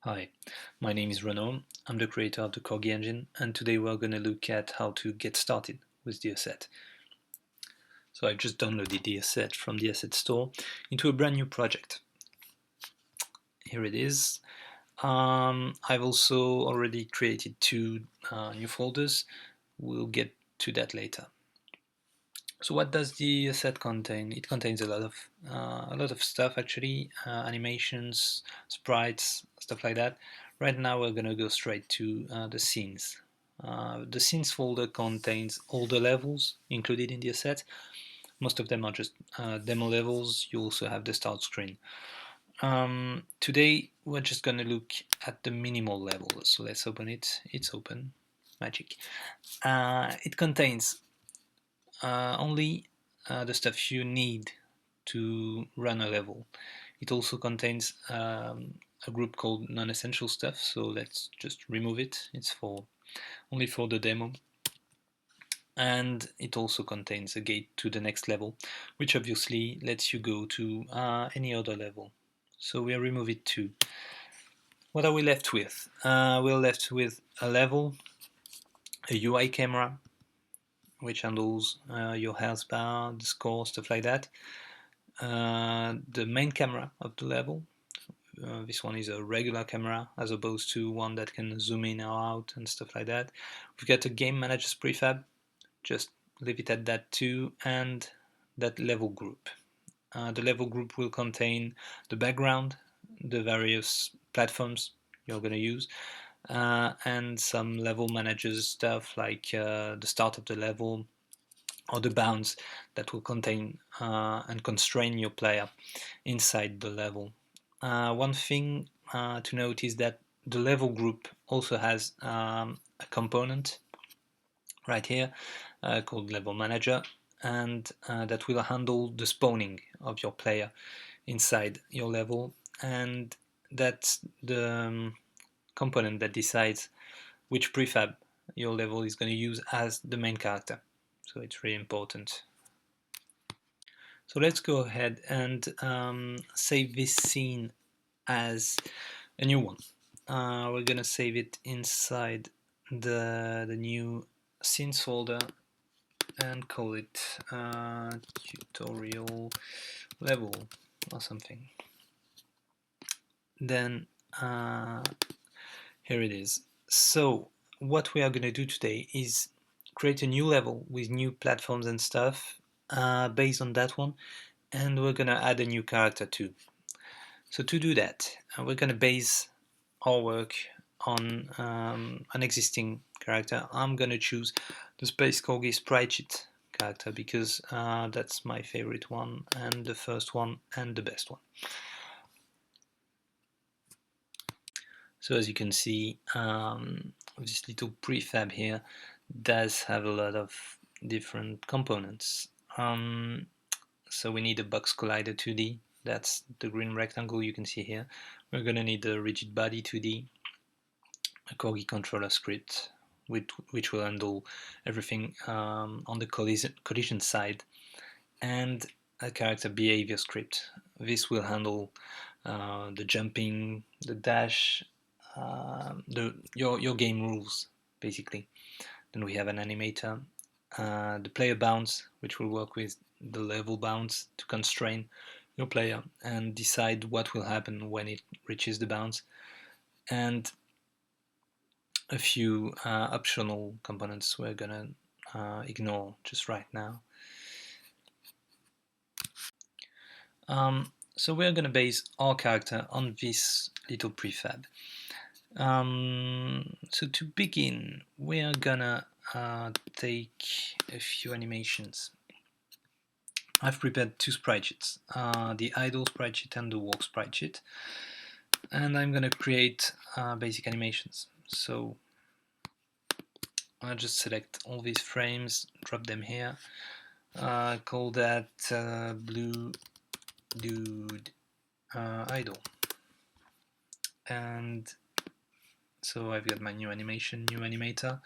Hi, my name is Renaud. I'm the creator of the Corgi Engine, and today we're going to look at how to get started with the asset. So I've just downloaded the asset from the asset store into a brand new project. Here it is. I've also already created two new folders. We'll get to that later. So what does the asset contain? It contains a lot of stuff actually, animations, sprites, stuff like that. Right now we're gonna go straight to the scenes. The scenes folder contains all the levels included in the asset. Most of them are just demo levels. You also have the start screen. Today we're just gonna look at the minimal level. So let's open it. It's open. Magic. It contains only the stuff you need to run a level. It also contains a group called non-essential stuff, so let's just remove it. It's only for the demo. And it also contains a gate to the next level, which obviously lets you go to any other level. So we'll remove it too. What are we left with? We're left with a level, a UI camera, which handles your health bar, the score, stuff like that. The main camera of the level. This one is a regular camera as opposed to one that can zoom in or out and stuff like that. We've got a game manager's prefab, just leave it at that too, and that level group. The level group will contain the background, the various platforms you're going to use, and some level managers stuff like the start of the level, or the bounds that will contain and constrain your player inside the level. One thing to note is that the level group also has a component right here called level manager, and that will handle the spawning of your player inside your level, and that's the component that decides which prefab your level is going to use as the main character. So it's really important. So let's go ahead and save this scene as a new one. We're gonna save it inside the new scenes folder and call it tutorial level or something. Then here it is. So what we are gonna do today is create a new level with new platforms and stuff based on that one, and we're gonna add a new character too. So to do that, we're gonna base our work on an existing character. I'm gonna choose the Space Corgi sprite sheet character because that's my favorite one and the first one and the best one. So as you can see, this little prefab here does have a lot of different components. So we need a box collider 2D, that's the green rectangle you can see here. We're gonna need a rigid body 2D, a Corgi controller script, which will handle everything on the collision side, and a character behavior script. This will handle the jumping, the dash, your game rules basically. Then we have an animator, the player bounds, which will work with the level bounds to constrain your player and decide what will happen when it reaches the bounds, and a few optional components we're gonna ignore just right now. So we're gonna base our character on this little prefab. So to begin, we are gonna take a few animations. I've prepared two sprite sheets, the idle sprite sheet and the walk sprite sheet, and I'm gonna create basic animations. So I'll just select all these frames, drop them here, call that blue dude idle, and so I've got my new animation, new animator.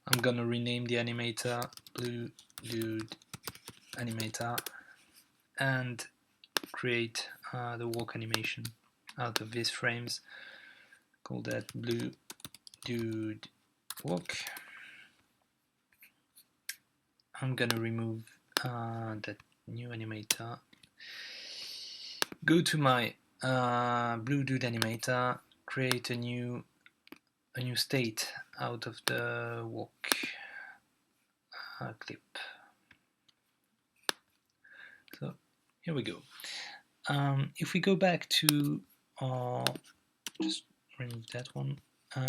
I'm gonna rename the animator blue dude animator and create the walk animation out of these frames, call that blue dude walk. I'm gonna remove that new animator. Go to my blue dude animator, create a new state out of the walk clip. So here we go. If we go back to just remove that one.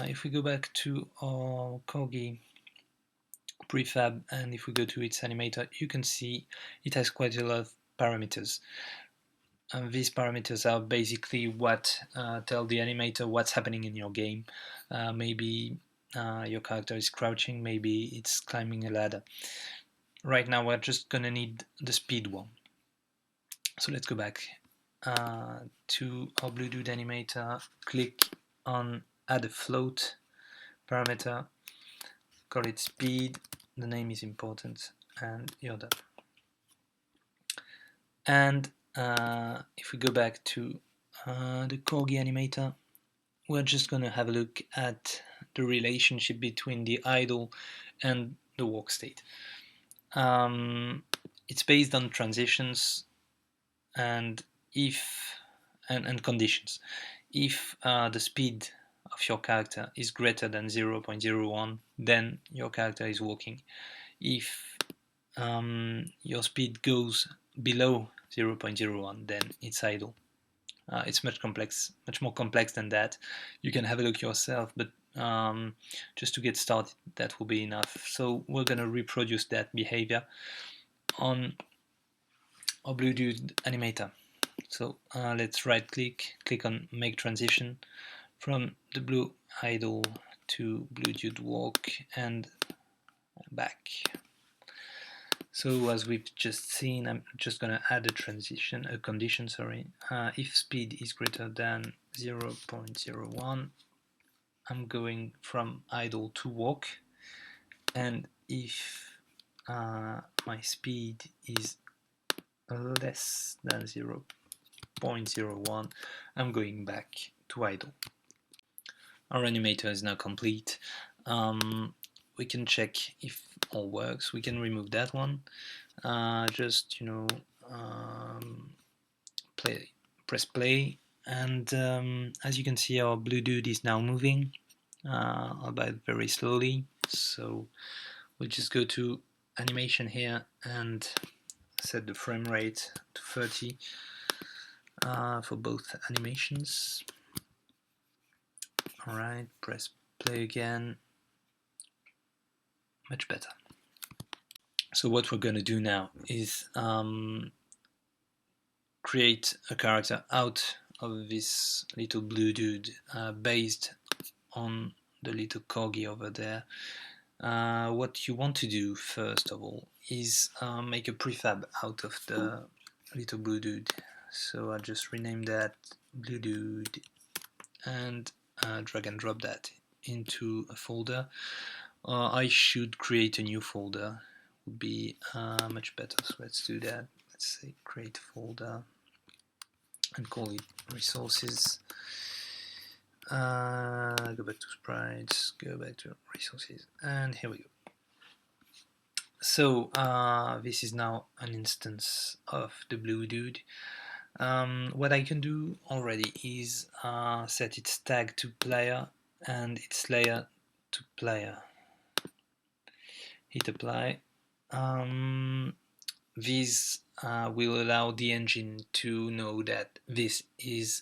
If we go back to our Corgi prefab, and if we go to its animator, you can see it has quite a lot of parameters. And these parameters are basically what tell the animator what's happening in your game. Maybe your character is crouching, maybe it's climbing a ladder. Right now we're just gonna need the speed one. So let's go back to our blue dude animator, click on add a float parameter, call it speed, the name is important, and you're done. And if we go back to the Corgi animator, we're just going to have a look at the relationship between the idle and the walk state. It's based on transitions and conditions. If the speed of your character is greater than 0.01, then your character is walking. If your speed goes below 0.01, then it's idle. It's much more complex than that. You can have a look yourself, but just to get started, that will be enough. So we're going to reproduce that behavior on our blue dude animator. So let's right click on make transition from the blue idle to blue dude walk and back. So as we've just seen, I'm just going to add a condition, sorry. If speed is greater than 0.01, I'm going from idle to walk, and if my speed is less than 0.01, I'm going back to idle. Our animator is now complete. We can check if all works. We can remove that one. Just press play, and as you can see, our blue dude is now moving, albeit very slowly. So we'll just go to animation here and set the frame rate to 30 for both animations. Alright, press play again. Much better. So what we're going to do now is create a character out of this little blue dude based on the little corgi over there. What you want to do first of all is make a prefab out of the little blue dude. So I'll just rename that blue dude and drag and drop that into a folder. I should create a new folder, would be much better, so let's do that. Let's say create folder and call it resources. Go back to sprites, go back to resources, and here we go. So this is now an instance of the blue dude. What I can do already is set its tag to player and its layer to player. Hit apply. This will allow the engine to know that this is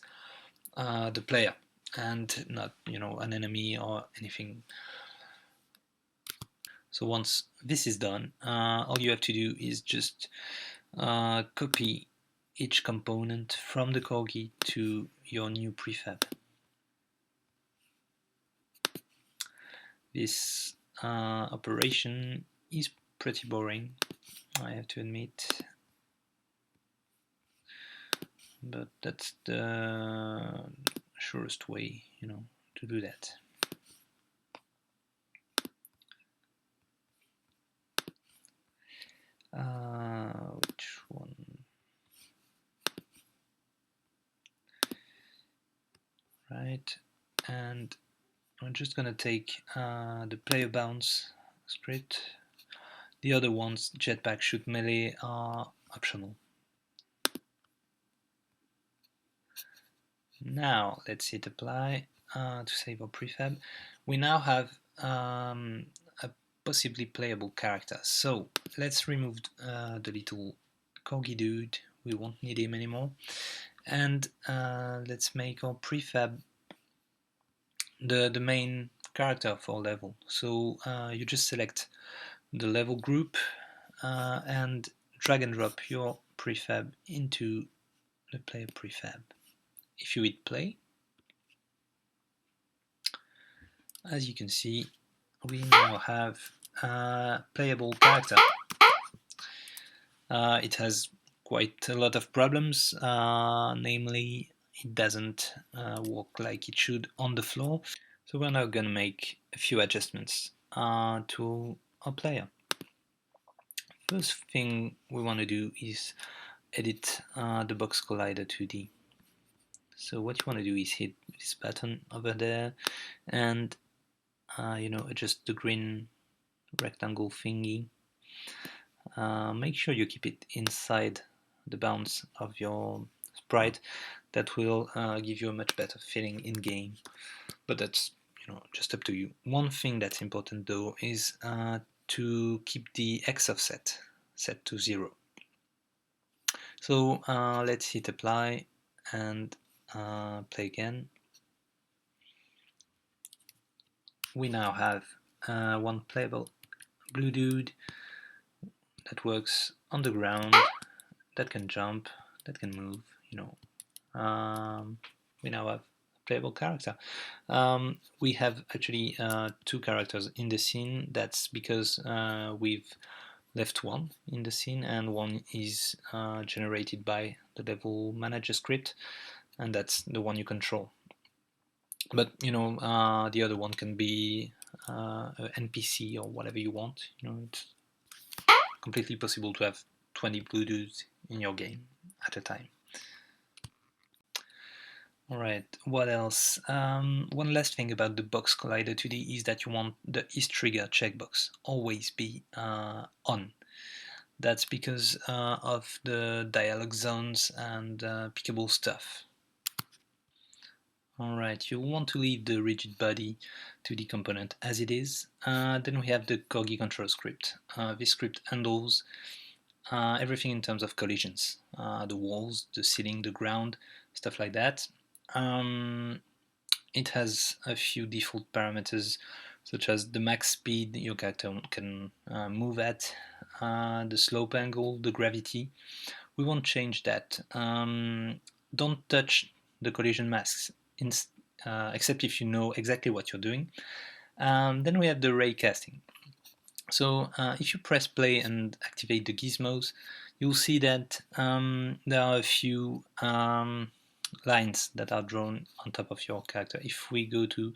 the player and not an enemy or anything. So once this is done, all you have to do is just copy each component from the Corgi to your new prefab. This operation is pretty boring, I have to admit, but that's the surest way, to do that. Which one? Right, and I'm just gonna take the player bounce script. The other ones, jetpack, shoot, melee, are optional. Now let's hit apply to save our prefab. We now have a possibly playable character. So let's remove the little corgi dude. We won't need him anymore. And let's make our prefab the main character for level. So you just select the level group and drag and drop your prefab into the player prefab. If you hit play, as you can see, we now have a playable character. It has quite a lot of problems, namely it doesn't work like it should on the floor. So we're now going to make a few adjustments to our player. First thing we want to do is edit the box collider 2D. So what you want to do is hit this button over there and adjust the green rectangle thingy. Make sure you keep it inside the bounds of your sprite. That will give you a much better feeling in game, but that's just up to you. One thing that's important though is to keep the X offset set to 0. So let's hit apply and play again. We now have one playable blue dude that works on the ground, that can jump, that can move, we now have a playable character. We have actually 2 characters in the scene. That's because we've left one in the scene, and one is generated by the level manager script, and that's the one you control. But the other one can be an NPC or whatever you want. It's completely possible to have 20 blue dudes in your game at a time. Alright, what else? One last thing about the box collider 2D is that you want the is trigger checkbox always be on. That's because of the dialog zones and pickable stuff. Alright, you'll want to leave the rigid body 2D component as it is. Then we have the Corgi control script. This script handles everything in terms of collisions. The walls, the ceiling, the ground, stuff like that. It has a few default parameters such as the max speed your character can move at, the slope angle, the gravity. We won't change that. Don't touch the collision masks except if you know exactly what you're doing. Then we have the raycasting. So if you press play and activate the gizmos, you'll see that there are a few lines that are drawn on top of your character. If we go to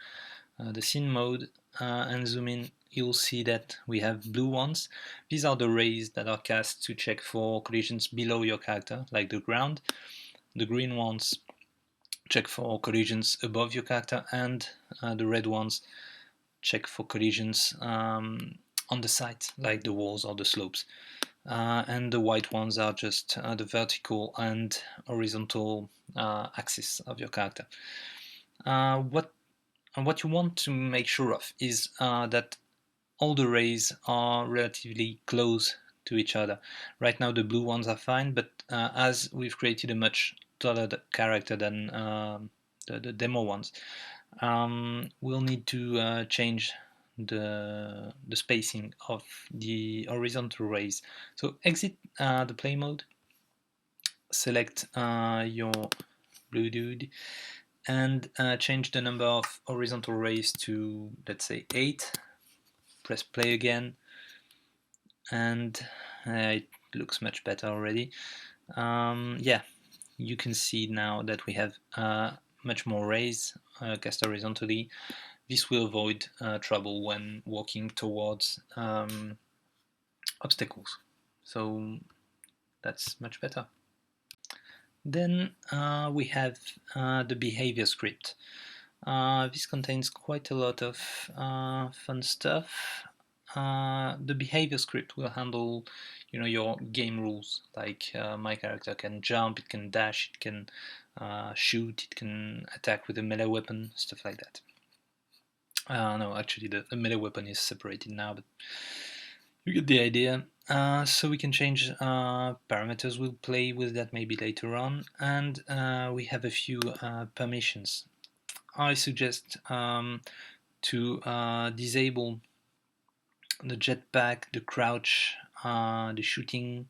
the scene mode and zoom in, you'll see that we have blue ones. These are the rays that are cast to check for collisions below your character, like the ground. The green ones check for collisions above your character, and the red ones check for collisions on the sides, like the walls or the slopes. And the white ones are just the vertical and horizontal axis of your character. What you want to make sure of is that all the rays are relatively close to each other. Right now the blue ones are fine, but as we've created a much taller character than the demo ones, we'll need to change the spacing of the horizontal rays. So exit the play mode, select your blue dude, and change the number of horizontal rays to, let's say, 8. Press play again, and it looks much better already. Yeah, you can see now that we have much more rays cast horizontally. This will avoid trouble when walking towards obstacles. So that's much better. Then we have the behavior script. This contains quite a lot of fun stuff. The behavior script will handle, your game rules. Like my character can jump, it can dash, it can shoot, it can attack with a melee weapon, stuff like that. No, actually, the melee weapon is separated now, but you get the idea. So we can change parameters. We'll play with that maybe later on, and we have a few permissions. I suggest to disable the jetpack, the crouch, the shooting,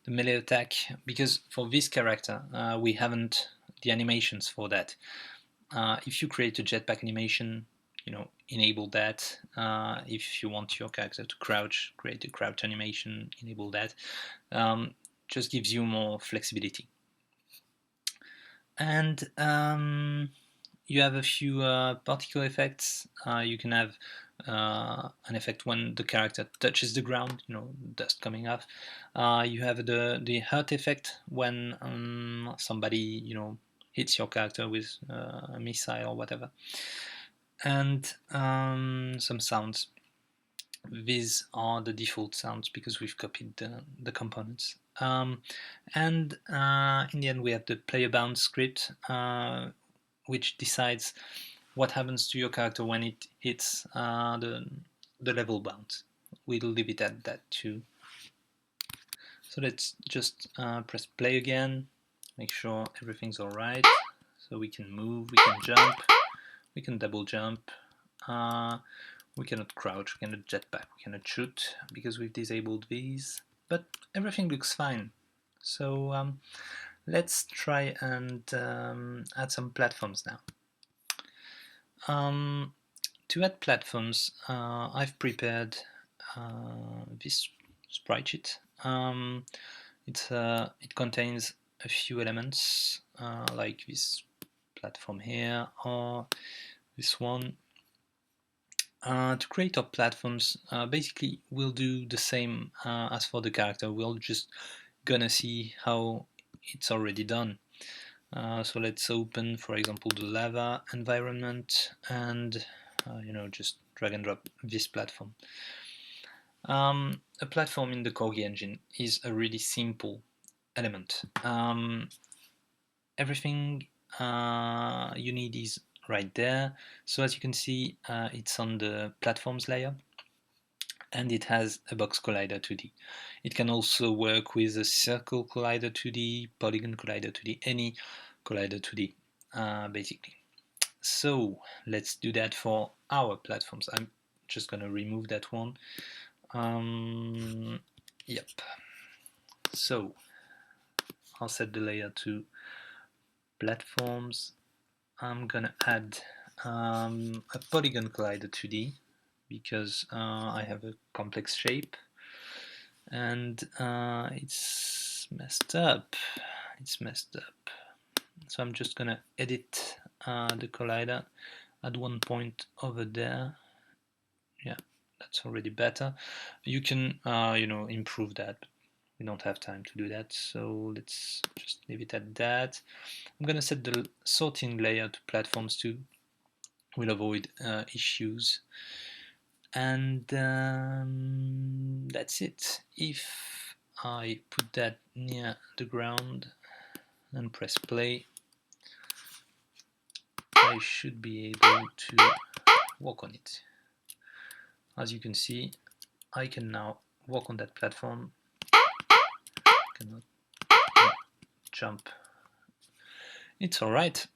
the melee attack, because for this character we haven't the animations for that. If you create a jetpack animation, enable that. If you want your character to crouch, create a crouch animation, enable that. Just gives you more flexibility. And you have a few particle effects. You can have an effect when the character touches the ground, dust coming off. You have the hurt effect when somebody, hits your character with a missile or whatever. And some sounds. These are the default sounds because we've copied the components. And in the end, we have the player bound script, which decides what happens to your character when it hits the level bound. We'll leave it at that too. So let's just press play again, make sure everything's alright. So we can move, we can jump, we can double jump, we cannot crouch, we cannot jetpack, we cannot shoot because we've disabled these, but everything looks fine. So let's try and add some platforms now. To add platforms, I've prepared this sprite sheet. It contains a few elements like this platform here or this one. To create our platforms, basically we'll do the same as for the character. We're just gonna see how it's already done. So let's open, for example, the lava environment and just drag and drop this platform. A platform in the Corgi Engine is a really simple element. Everything you need is right there. So as you can see, it's on the platforms layer and it has a box collider 2D. It can also work with a circle collider 2D, polygon collider 2D, any collider 2D basically. So let's do that for our platforms. I'm just gonna remove that one. Yep. So I'll set the layer to platforms. I'm gonna add a polygon collider 2D because I have a complex shape and it's messed up. So I'm just gonna edit the collider at one point over there. Yeah, that's already better. You can improve that, but we don't have time to do that, so let's just leave it at that. I'm gonna set the sorting layer to platforms too. We'll avoid issues, and that's it. If I put that near the ground and press play, I should be able to walk on it. As you can see, I can now walk on that platform. Cannot jump. It's alright.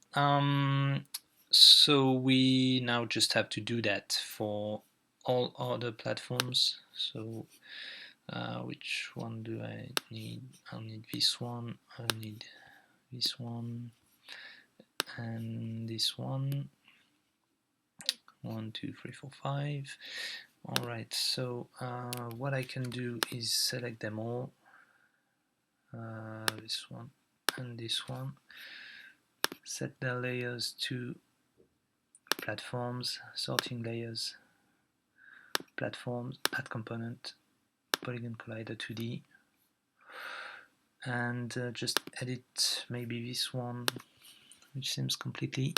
So we now just have to do that for all other platforms. So which one do I need? I'll need this one, I'll need this one, and this one. 1, 2, 3, 4, 5. Alright, so what I can do is select them all. This one and this one. Set their layers to platforms, sorting layers, platforms, add component, polygon collider 2D, and just edit maybe this one, which seems completely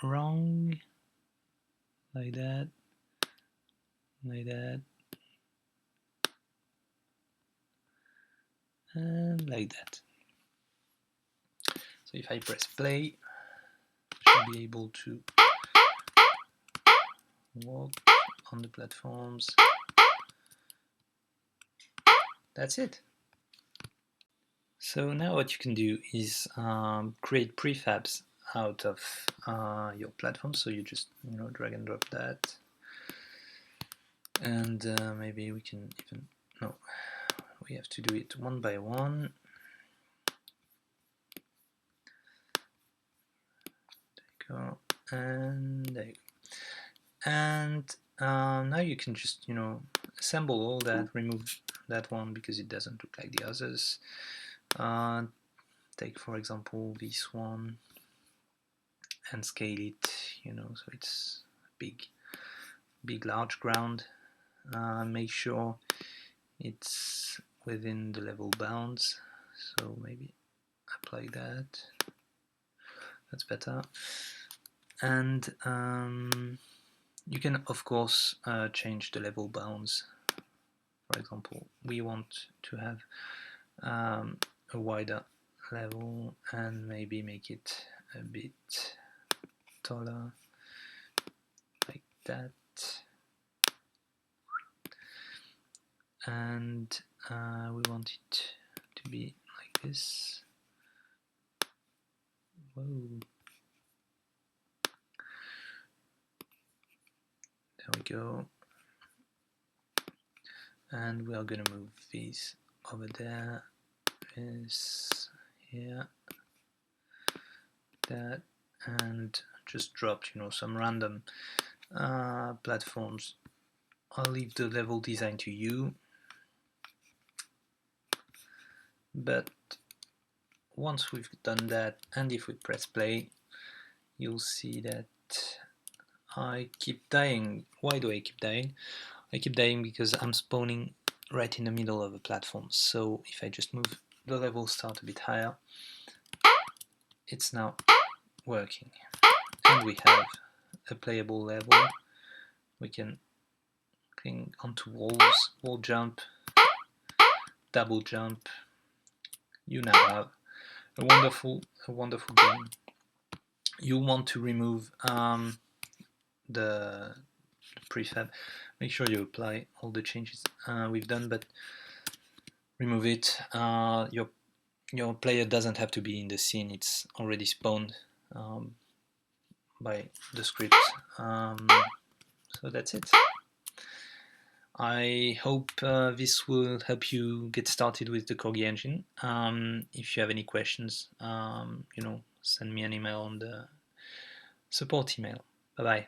wrong, like that, like that, and like that. So if I press play, I should be able to walk on the platforms. That's it. So now what you can do is create prefabs out of your platform. So you just drag and drop that, and maybe we can even we have to do it one by one. There you go, and there you go. And now you can just assemble all that, remove that one because it doesn't look like the others. Take for example this one and scale it, so it's big large ground. Make sure it's within the level bounds, so maybe apply that, that's better. And you can of course change the level bounds. For example, we want to have a wider level and maybe make it a bit taller, like that. And we want it to be like this. Whoa. There we go. And we are going to move these over there, this here, that, and just drop some random platforms. I'll leave the level design to you, but once we've done that, and if we press play, you'll see that I keep dying. Why do I keep dying? I keep dying because I'm spawning right in the middle of a platform. So if I just move the level start a bit higher, it's now working. And we have a playable level. We can cling onto walls, wall jump, double jump. You now have a wonderful game. You want to remove the prefab. Make sure you apply all the changes we've done, but remove it. Your player doesn't have to be in the scene, it's already spawned by the script. So that's it. I hope this will help you get started with the Corgi Engine. If you have any questions, send me an email on the support email. Bye bye.